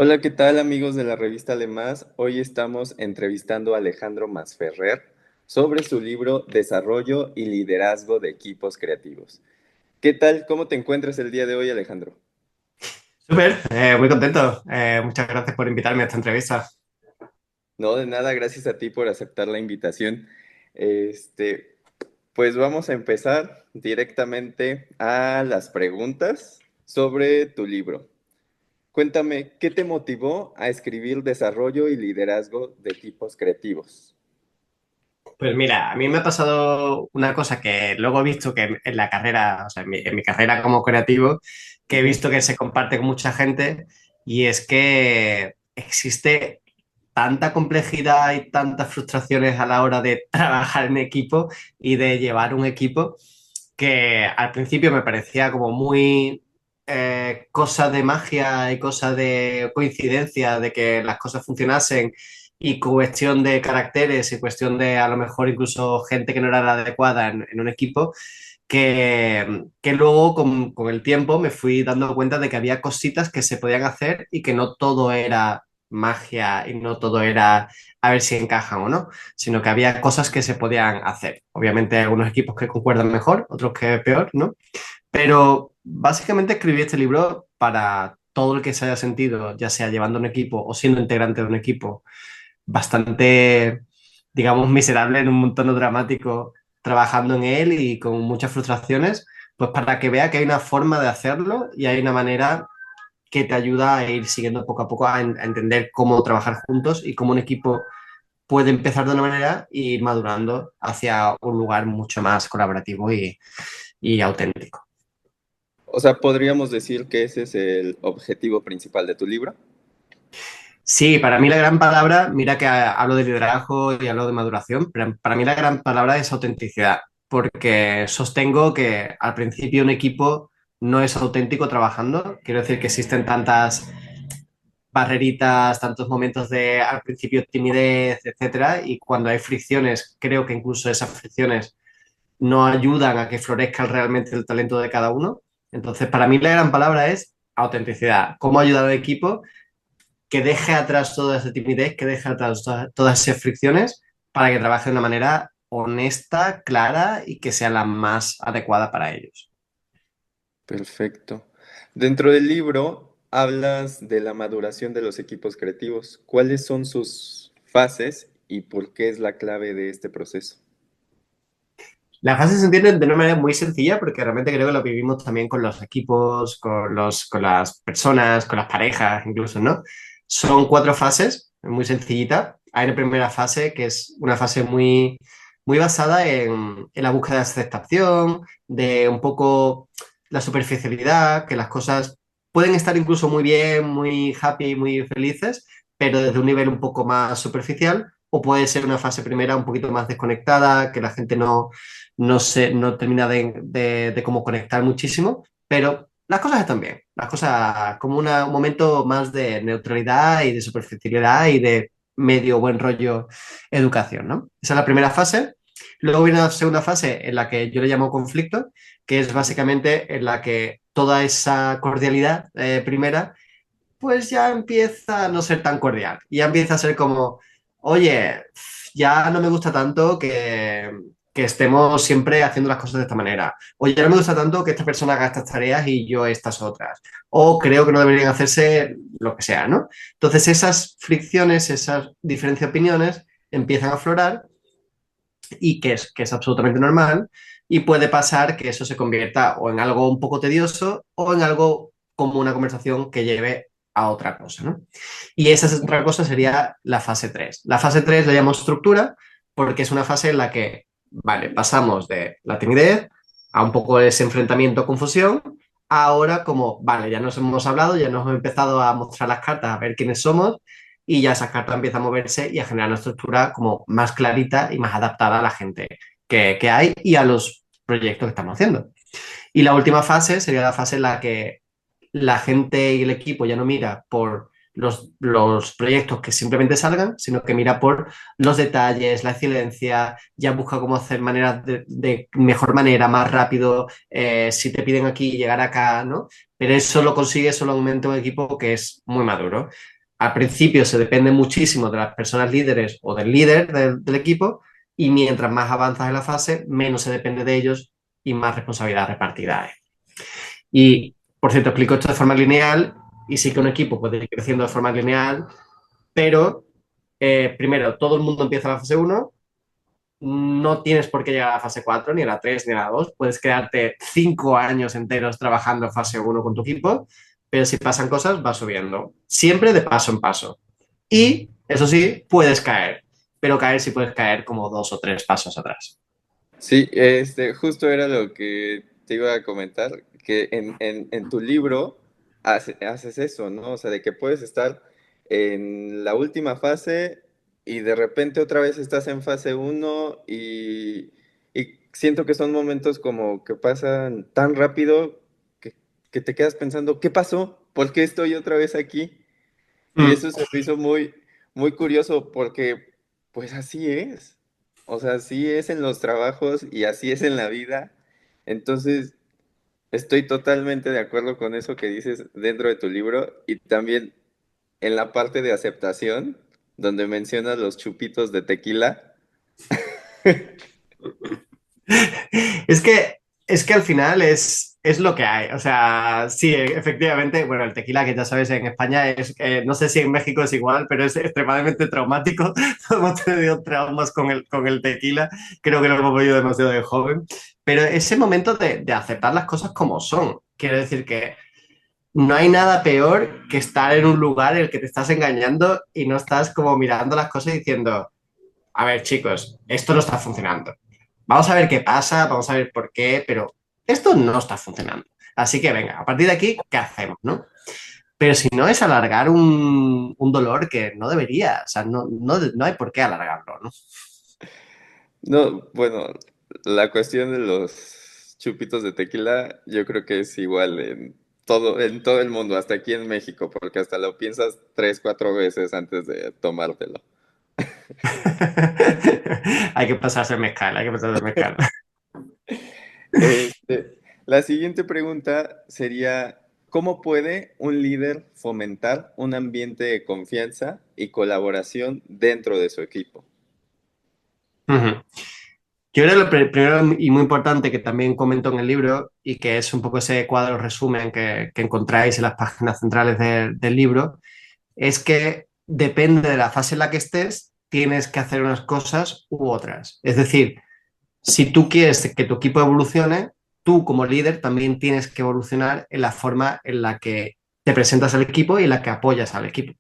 Hola, ¿qué tal amigos de la revista Alemás? Hoy estamos entrevistando a Alejandro Masferrer sobre su libro Desarrollo y Liderazgo de Equipos Creativos. ¿Qué tal? ¿Cómo te encuentras el día de hoy, Alejandro? Súper, muy contento. Muchas gracias por invitarme a esta entrevista. No, de nada, gracias a ti por aceptar la invitación. Este, pues vamos a empezar directamente a las preguntas sobre tu libro. Cuéntame, ¿qué te motivó a escribir Desarrollo y Liderazgo de Equipos Creativos? Pues mira, a mí me ha pasado una cosa que luego he visto que en la carrera, o sea, en mi carrera como creativo, que he Ujú. visto que se comparte con mucha gente, y es que existe tanta complejidad y tantas frustraciones a la hora de trabajar en equipo y de llevar un equipo, que al principio me parecía como muy cosa de magia y cosa de coincidencia de que las cosas funcionasen, y cuestión de caracteres y cuestión de a lo mejor incluso gente que no era la adecuada en un equipo, que luego con el tiempo me fui dando cuenta de que había cositas que se podían hacer y que no todo era magia y no todo era a ver si encajan o no, sino que había cosas que se podían hacer. Obviamente hay algunos equipos que concuerdan mejor, otros que peor, ¿no? Pero básicamente escribí este libro para todo el que se haya sentido, ya sea llevando un equipo o siendo integrante de un equipo, bastante, digamos, miserable en un tono dramático, trabajando en él y con muchas frustraciones, pues para que vea que hay una forma de hacerlo y hay una manera que te ayuda a ir siguiendo poco a poco a entender cómo trabajar juntos y cómo un equipo puede empezar de una manera y ir madurando hacia un lugar mucho más colaborativo y auténtico. O sea, podríamos decir que ese es el objetivo principal de tu libro. Sí, para mí la gran palabra, mira que hablo de liderazgo y hablo de maduración, pero para mí la gran palabra es autenticidad, porque sostengo que al principio un equipo no es auténtico trabajando. Quiero decir que existen tantas barreritas, tantos momentos de al principio timidez, etcétera, y cuando hay fricciones, creo que incluso esas fricciones no ayudan a que florezca realmente el talento de cada uno. Entonces, para mí la gran palabra es autenticidad. ¿Cómo ayudar al equipo que deje atrás toda esa timidez, que deje atrás todas esas fricciones para que trabaje de una manera honesta, clara y que sea la más adecuada para ellos? Perfecto. Dentro del libro hablas de la maduración de los equipos creativos. ¿Cuáles son sus fases y por qué es la clave de este proceso? La fase se entiende de una manera muy sencilla porque realmente creo que lo vivimos también con los equipos, con las personas, con las parejas incluso, ¿no? Son cuatro fases, muy sencillita. Hay una primera fase que es una fase muy basada en la búsqueda de aceptación, de un poco la superficialidad, que las cosas pueden estar incluso muy bien, muy happy, muy felices, pero desde un nivel un poco más superficial, o puede ser una fase primera un poquito más desconectada, que la gente no termina de cómo conectar muchísimo, pero las cosas están bien. Las cosas como un momento más de neutralidad y de superficialidad y de medio buen rollo educación, ¿no? Esa es la primera fase. Luego viene la segunda fase en la que yo le llamo conflicto, que es Ujú. básicamente en la que toda esa cordialidad primera pues ya empieza a no ser tan cordial. Y ya empieza a ser como, oye, ya no me gusta tanto que estemos siempre haciendo las cosas de esta manera. O ya no me gusta tanto que esta persona haga estas tareas y yo estas otras. O creo que no deberían hacerse lo que sea, ¿no? Entonces esas fricciones, esas diferencias de opiniones empiezan a aflorar, y que es absolutamente normal, y puede pasar que eso se convierta o en algo un poco tedioso o en algo como una conversación que lleve a otra cosa, ¿no? Y esa es otra cosa, sería la fase 3. La fase 3 le llamo estructura porque es una fase en la que, vale, pasamos de la timidez a un poco ese enfrentamiento, confusión, ahora como, vale, ya nos hemos hablado, ya nos hemos empezado a mostrar las cartas, a ver quiénes somos, y ya esa carta empieza a moverse y a generar una estructura como más clarita y más adaptada a la gente que hay y a los proyectos que estamos haciendo. Y la última fase sería la fase en la que la gente y el equipo ya no mira por los proyectos que simplemente salgan, sino que mira por los detalles, la excelencia, ya busca cómo hacer maneras de mejor manera, más rápido, si te piden aquí, llegar acá, ¿no? Pero eso lo consigue solamente un equipo que es muy maduro. Al principio se depende muchísimo de las personas líderes o del líder del equipo y mientras más avanzas en la fase, menos se depende de ellos y más responsabilidad repartida hay. Y, por cierto, explico esto de forma lineal y sí que un equipo puede ir creciendo de forma lineal, pero primero, todo el mundo empieza la fase uno, no tienes por qué llegar a la fase 4 ni a la 3 ni a la 2, puedes quedarte 5 años enteros trabajando en fase uno con tu equipo, pero si pasan cosas, vas subiendo, siempre de paso en paso. Y, eso sí, puedes caer, pero caer sí puedes caer como 2 o 3 pasos atrás. Sí, justo era lo que te iba a comentar, que en tu libro haces eso, ¿no? O sea, de que puedes estar en la última fase y de repente otra vez estás en fase uno y siento que son momentos como que pasan tan rápido que te quedas pensando, ¿qué pasó? ¿Por qué estoy otra vez aquí? Y Mm. eso se me hizo muy, muy curioso porque, pues así es. O sea, así es en los trabajos y así es en la vida. Entonces, estoy totalmente de acuerdo con eso que dices dentro de tu libro y también en la parte de aceptación, donde mencionas los chupitos de tequila. Es que, es que al final es lo que hay. O sea, sí, efectivamente, bueno, el tequila, que ya sabes, en España es, no sé si en México es igual, pero es extremadamente traumático. Hemos tenido traumas con el tequila, creo que lo hemos vivido demasiado de joven. Pero ese momento de aceptar las cosas como son, quiere decir que no hay nada peor que estar en un lugar en el que te estás engañando y no estás como mirando las cosas y diciendo, a ver, chicos, esto no está funcionando. Vamos a ver qué pasa, vamos a ver por qué, pero esto no está funcionando. Así que venga, a partir de aquí, ¿qué hacemos, no? Pero si no es alargar un dolor que no debería, o sea, no hay por qué alargarlo, ¿no? No, bueno, la cuestión de los chupitos de tequila, yo creo que es igual en todo el mundo, hasta aquí en México, porque hasta lo piensas 3, 4 veces antes de tomártelo. Hay que pasarse el mezcal, hay que pasarse el mezcal. La siguiente pregunta sería, ¿cómo puede un líder fomentar un ambiente de confianza y colaboración dentro de su equipo? Ujú. Yo creo que lo primero y muy importante que también comento en el libro y que es un poco ese cuadro resumen que encontráis en las páginas centrales del libro, es que depende de la fase en la que estés, tienes que hacer unas cosas u otras. Es decir, si tú quieres que tu equipo evolucione, tú como líder también tienes que evolucionar en la forma en la que te presentas al equipo y en la que apoyas al equipo.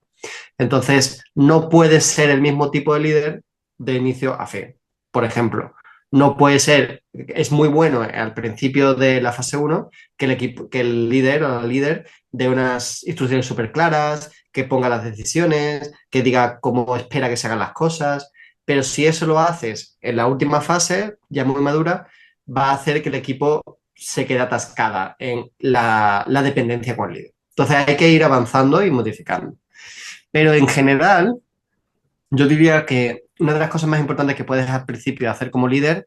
Entonces, no puedes ser el mismo tipo de líder de inicio a fin. Por ejemplo, no puede ser, es muy bueno al principio de la fase uno que el equipo, que el líder o la líder dé unas instrucciones súper claras, que ponga las decisiones, que diga cómo espera que se hagan las cosas. Pero si eso lo haces en la última fase, ya muy madura, va a hacer que el equipo se quede atascada en la dependencia con el líder. Entonces hay que ir avanzando y modificando. Pero en general, yo diría que una de las cosas más importantes que puedes al principio hacer como líder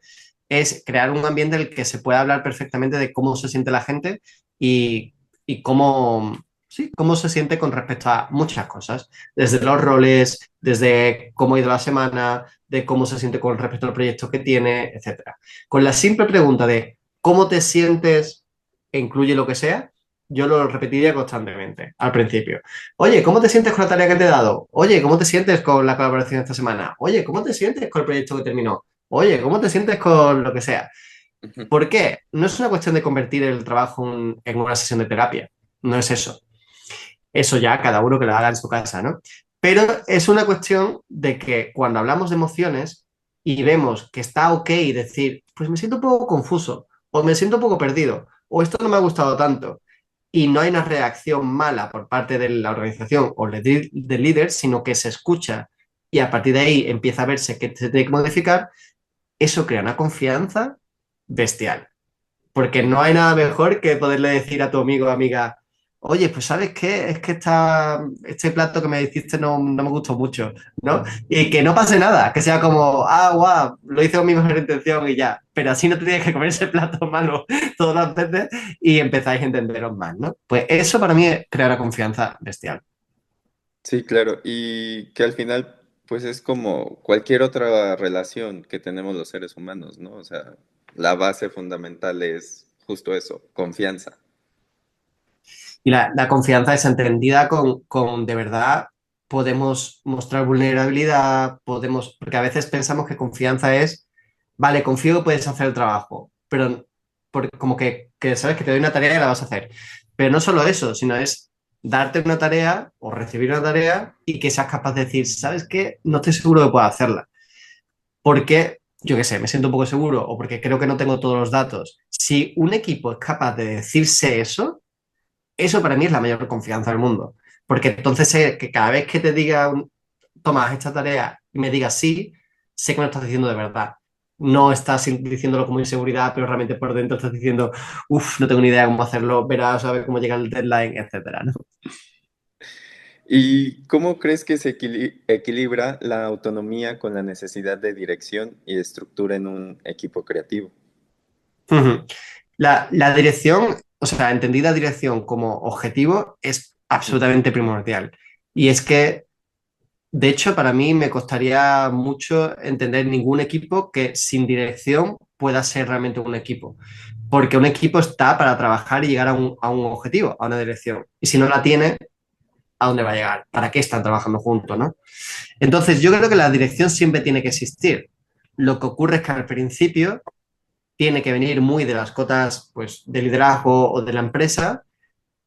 es crear un ambiente en el que se pueda hablar perfectamente de cómo se siente la gente y, y cómo, sí, cómo se siente con respecto a muchas cosas, desde los roles, desde cómo ha ido la semana, de cómo se siente con respecto al proyecto que tiene, etcétera. Con la simple pregunta de cómo te sientes e incluye lo que sea, yo lo repetiría constantemente al principio. Oye, ¿cómo te sientes con la tarea que te he dado? Oye, ¿cómo te sientes con la colaboración esta semana? Oye, ¿cómo te sientes con el proyecto que terminó? Oye, ¿cómo te sientes con lo que sea? Ujú. ¿Por qué? No es una cuestión de convertir el trabajo en una sesión de terapia. No es eso. Eso ya cada uno que lo haga en su casa, ¿no? Pero es una cuestión de que cuando hablamos de emociones y vemos que está ok decir, pues me siento un poco confuso, o me siento un poco perdido, o esto no me ha gustado tanto, y no hay una reacción mala por parte de la organización o del líder, sino que se escucha y a partir de ahí empieza a verse que se tiene que modificar, eso crea una confianza bestial. Porque no hay nada mejor que poderle decir a tu amigo o amiga, oye, pues ¿sabes qué? Es que este plato que me hiciste no me gustó mucho, ¿no? Y que no pase nada, que sea como, ah, guau, lo hice con mi mejor intención y ya. Pero así no te tienes que comer ese plato malo todas las veces y empezáis a entenderos más, ¿no? Pues eso para mí es crear una confianza bestial. Sí, claro, y que al final, pues es como cualquier otra relación que tenemos los seres humanos, ¿no? O sea, la base fundamental es justo eso, confianza. Y la confianza es entendida con de verdad podemos mostrar vulnerabilidad, podemos, porque a veces pensamos que confianza es, vale, confío que puedes hacer el trabajo, pero como que sabes que te doy una tarea y la vas a hacer. Pero no solo eso, sino es darte una tarea o recibir una tarea y que seas capaz de decir, ¿sabes qué? No estoy seguro de pueda hacerla. Porque, yo qué sé, me siento un poco seguro o porque creo que no tengo todos los datos. Si un equipo es capaz de decirse eso para mí es la mayor confianza del mundo. Porque entonces sé que cada vez que te diga, toma esta tarea y me digas sí, sé que me lo estás diciendo de verdad. No estás diciéndolo como inseguridad, pero realmente por dentro estás diciendo, uff, no tengo ni idea de cómo hacerlo, verás a ver cómo llega el deadline, etcétera, ¿no? ¿Y cómo crees que se equilibra la autonomía con la necesidad de dirección y de estructura en un equipo creativo? Ujú. La dirección, o sea, entendida dirección como objetivo es absolutamente primordial. Y es que de hecho, para mí me costaría mucho entender ningún equipo que sin dirección pueda ser realmente un equipo. Porque un equipo está para trabajar y llegar a un objetivo, a una dirección. Y si no la tiene, ¿a dónde va a llegar? ¿Para qué están trabajando juntos, no? Entonces, yo creo que la dirección siempre tiene que existir. Lo que ocurre es que al principio tiene que venir muy de las cotas, pues, de liderazgo o de la empresa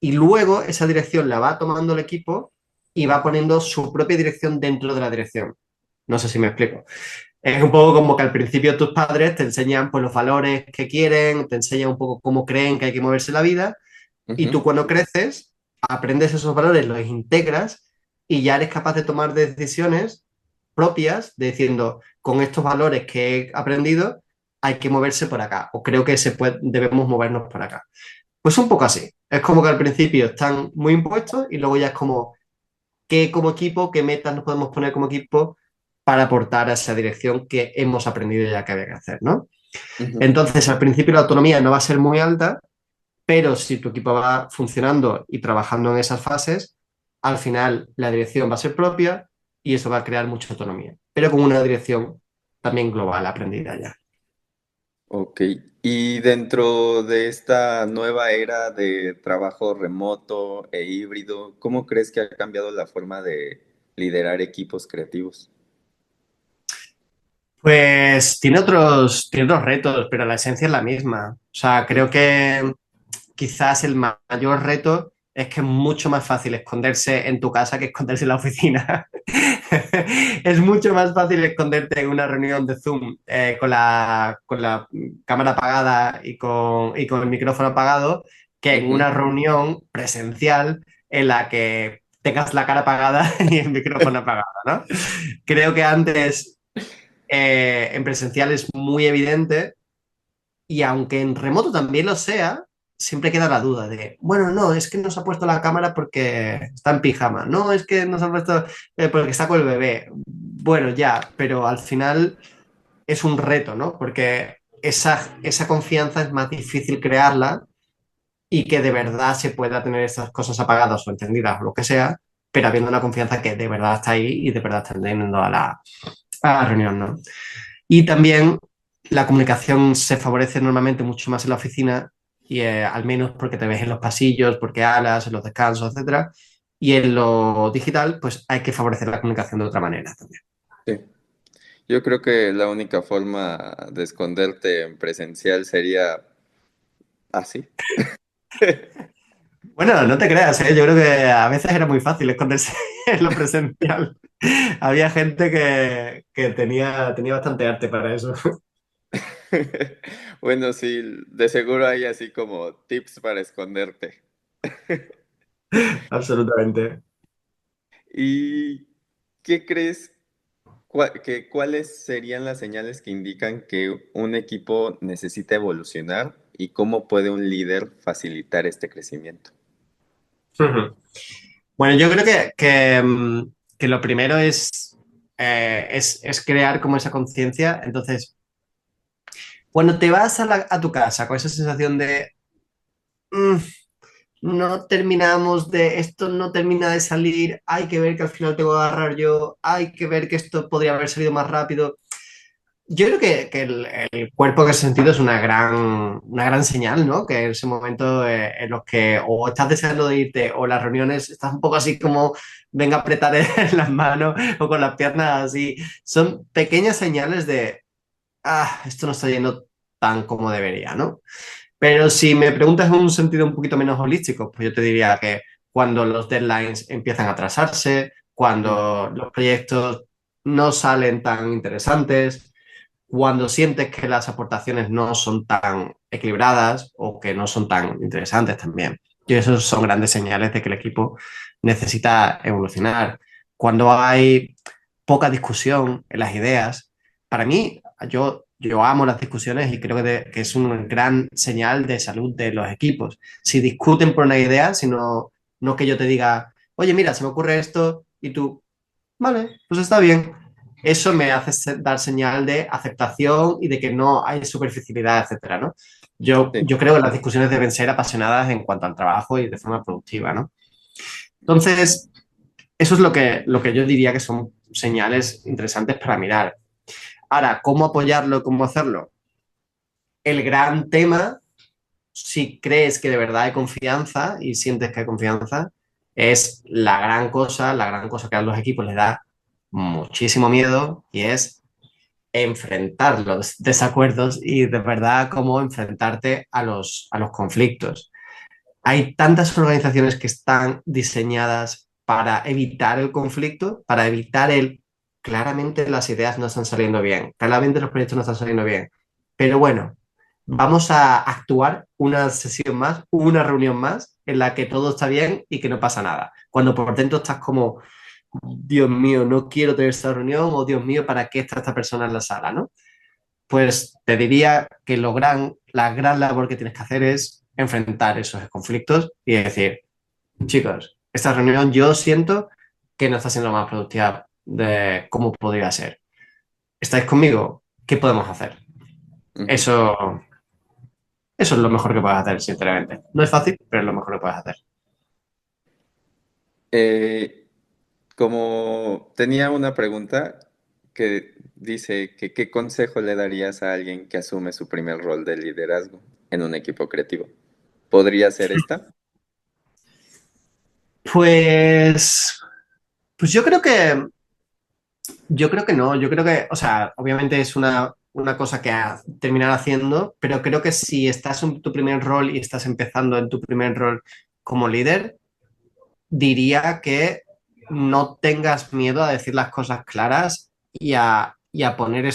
y luego esa dirección la va tomando el equipo y va poniendo su propia dirección dentro de la dirección. No sé si me explico. Es un poco como que al principio tus padres te enseñan pues, los valores que quieren, te enseñan un poco cómo creen que hay que moverse en la vida y tú Ujú. cuando creces aprendes esos valores, los integras y ya eres capaz de tomar decisiones propias de diciendo con estos valores que he aprendido hay que moverse por acá o creo que debemos movernos por acá. Pues un poco así. Es como que al principio están muy impuestos y luego ya es como qué como equipo, qué metas nos podemos poner como equipo para aportar a esa dirección que hemos aprendido ya que había que hacer, ¿no? Ujú. Entonces, al principio la autonomía no va a ser muy alta, pero si tu equipo va funcionando y trabajando en esas fases, al final la dirección va a ser propia y eso va a crear mucha autonomía, pero con una dirección también global aprendida ya. Ok. Y dentro de esta nueva era de trabajo remoto e híbrido, ¿cómo crees que ha cambiado la forma de liderar equipos creativos? Pues tiene otros retos, pero la esencia es la misma. O sea, creo que quizás el mayor reto es que es mucho más fácil esconderse en tu casa que esconderse en la oficina. Es mucho más fácil esconderte en una reunión de Zoom con la cámara apagada y con el micrófono apagado que en Ujú. una reunión presencial en la que tengas la cara apagada y el micrófono apagado, ¿no? Creo que antes en presencial es muy evidente y aunque en remoto también lo sea, siempre queda la duda de, bueno, no, es que nos ha puesto la cámara porque está en pijama, no, es que nos ha puesto porque está con el bebé. Bueno, ya, pero al final es un reto, ¿no? Porque esa confianza es más difícil crearla y que de verdad se pueda tener esas cosas apagadas o encendidas o lo que sea, pero habiendo una confianza que de verdad está ahí y de verdad está teniendo a la reunión, ¿no? Y también la comunicación se favorece normalmente mucho más en la oficina, y al menos porque te ves en los pasillos, porque hablas, en los descansos, etcétera. Y en lo digital, pues hay que favorecer la comunicación de otra manera también. Sí. Yo creo que la única forma de esconderte en presencial sería así. Bueno, no te creas, ¿eh? Yo creo que a veces era muy fácil esconderse en lo presencial. Había gente que tenía bastante arte para eso. Bueno, sí, de seguro hay así como tips para esconderte. Absolutamente. ¿Y qué crees cuáles serían las señales que indican que un equipo necesita evolucionar y cómo puede un líder facilitar este crecimiento? Ujú. Bueno, yo creo que lo primero es crear como esa conciencia. Entonces, cuando te vas a tu casa con esa sensación de "Mm, no terminamos de, esto no termina de salir, hay que ver que al final tengo que agarrar yo, hay que ver que esto podría haber salido más rápido". Yo creo que el cuerpo en ese sentido es una gran señal, ¿no? Que en ese momento en los que o estás deseando de irte o las reuniones estás un poco así como venga a apretar las manos o con las piernas así. Son pequeñas señales de, esto no está yendo tan como debería, ¿no? Pero si me preguntas en un sentido un poquito menos holístico, pues yo te diría que cuando los deadlines empiezan a atrasarse, Mm, cuando los proyectos no salen tan interesantes, cuando sientes que las aportaciones no son tan equilibradas o que no son tan interesantes también. Y esos son grandes señales de que el equipo necesita evolucionar. Cuando hay poca discusión en las ideas, para mí, yo amo las discusiones y creo que es un gran señal de salud de los equipos. Si discuten por una idea, sino no que yo te diga, oye, mira, se me ocurre esto y tú, vale, pues está bien. Eso me hace dar señal de aceptación y de que no hay superficialidad, etcétera, ¿no? sí. Yo creo que las discusiones deben ser apasionadas en cuanto al trabajo y de forma productiva, ¿no? Entonces, eso es lo que yo diría que son señales interesantes para mirar. Ahora, ¿cómo apoyarlo? ¿Cómo hacerlo? El gran tema, si crees que de verdad hay confianza y sientes que hay confianza, es la gran cosa que a los equipos les da muchísimo miedo y es enfrentar los desacuerdos y de verdad cómo enfrentarte a los conflictos. Hay tantas organizaciones que están diseñadas para evitar el conflicto, para evitar el, claramente las ideas no están saliendo bien, claramente los proyectos no están saliendo bien, pero bueno, vamos a actuar una sesión más, una reunión más en la que todo está bien y que no pasa nada. Cuando por dentro estás como, Dios mío, no quiero tener esta reunión o Dios mío, ¿para qué está esta persona en la sala, no? Pues te diría que la gran labor que tienes que hacer es enfrentar esos conflictos y decir, chicos, esta reunión yo siento que no está siendo la más productiva de cómo podría ser. ¿Estáis conmigo? ¿Qué podemos hacer? Ujú. Eso, eso es lo mejor que puedes hacer, sinceramente. No es fácil, pero es lo mejor que puedes hacer. Eh, Como tenía una pregunta que dice que ¿qué consejo le darías a alguien que asume su primer rol de liderazgo en un equipo creativo? ¿Podría ser esta? Pues, pues yo creo que no, yo creo que, o sea, obviamente es una cosa que terminar haciendo, pero creo que si estás en tu primer rol y estás empezando en tu primer rol como líder, diría que no tengas miedo a decir las cosas claras y a poner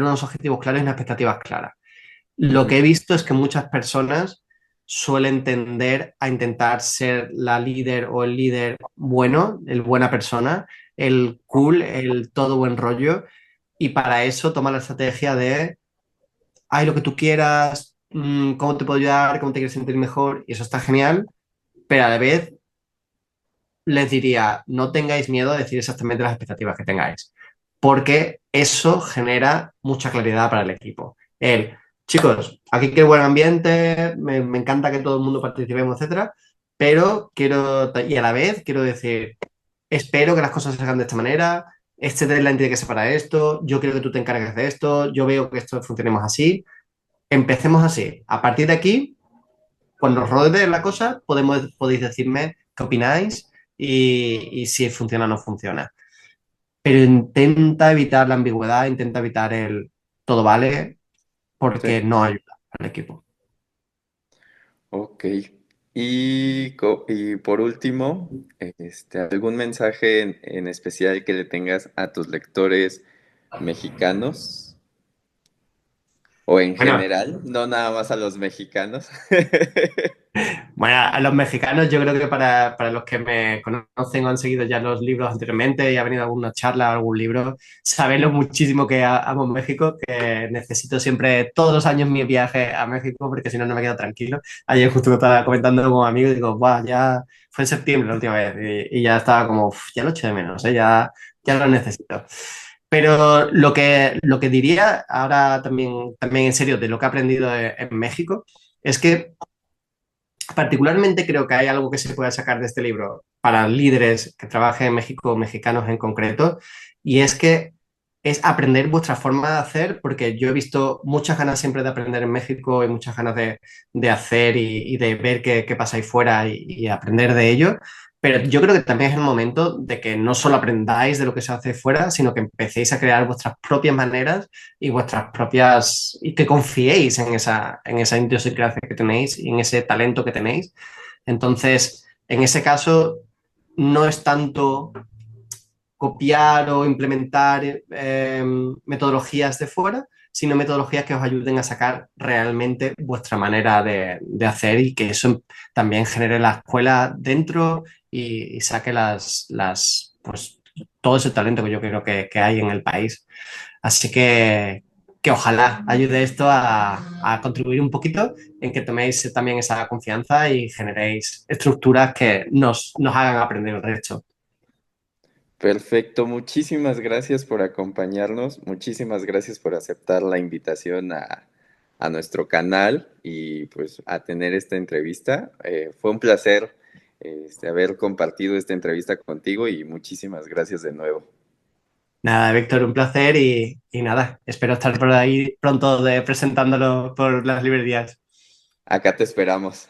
unos objetivos claros y unas expectativas claras. Lo Ujú, que he visto es que muchas personas suelen tender a intentar ser la líder o el líder bueno, el buena persona, el cool, el todo buen rollo, y para eso toma la estrategia de, ay, lo que tú quieras, cómo te puedo ayudar, cómo te quieres sentir mejor, y eso está genial, pero a la vez les diría, no tengáis miedo a decir exactamente las expectativas que tengáis, porque eso genera mucha claridad para el equipo. Chicos, aquí qué buen ambiente, me encanta que todo el mundo participemos, etcétera, pero quiero, y a la vez quiero decir, espero que las cosas se hagan de esta manera, este deadline tiene que ser para esto, yo quiero que tú te encargues de esto, yo veo que esto funcionemos así, empecemos así. A partir de aquí, cuando os rodee la cosa, podéis decirme qué opináis y si funciona o no funciona. Pero intenta evitar la ambigüedad, intenta evitar el todo vale, sí. porque no ayuda al equipo. Ok. Y por último, ¿algún mensaje en especial que le tengas a tus lectores mexicanos o en Bueno, general, no nada más a los mexicanos? Bueno, a los mexicanos yo creo que para los que me conocen o han seguido ya los libros anteriormente y ha venido alguna charla o algún libro, saben lo muchísimo que amo México, que necesito siempre todos los años mi viaje a México porque si no, no me quedo tranquilo. Ayer justo estaba comentando con un amigo y digo, "Buah, ya fue en septiembre la última vez y ya estaba como, "Uf, ya lo echo de menos, ya lo necesito". Pero lo que diría ahora también en serio de lo que he aprendido en México es que particularmente creo que hay algo que se puede sacar de este libro para líderes que trabajen en México, mexicanos en concreto, y es que es aprender vuestra forma de hacer, porque yo he visto muchas ganas siempre de aprender en México y muchas ganas de hacer y de ver qué pasa ahí fuera y aprender de ello. Pero yo creo que también es el momento de que no solo aprendáis de lo que se hace fuera, sino que empecéis a crear vuestras propias maneras y vuestras propias, y que confiéis en esa idiosincrasia que tenéis y en ese talento que tenéis. Entonces, en ese caso, no es tanto copiar o implementar metodologías de fuera, sino metodologías que os ayuden a sacar realmente vuestra manera de hacer y que eso también genere la escuela dentro y saque pues, todo ese talento que yo creo que hay en el país. Así que ojalá ayude esto a contribuir un poquito en que toméis también esa confianza y generéis estructuras que nos hagan aprender el resto. Perfecto, muchísimas gracias por acompañarnos, muchísimas gracias por aceptar la invitación a nuestro canal y pues a tener esta entrevista. Fue un placer haber compartido esta entrevista contigo y muchísimas gracias de nuevo. Nada, Víctor, un placer y nada, espero estar por ahí pronto presentándolo por las librerías. Acá te esperamos.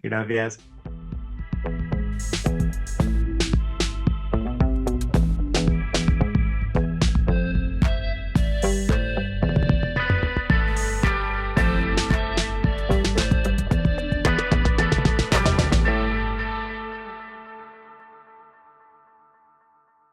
Gracias.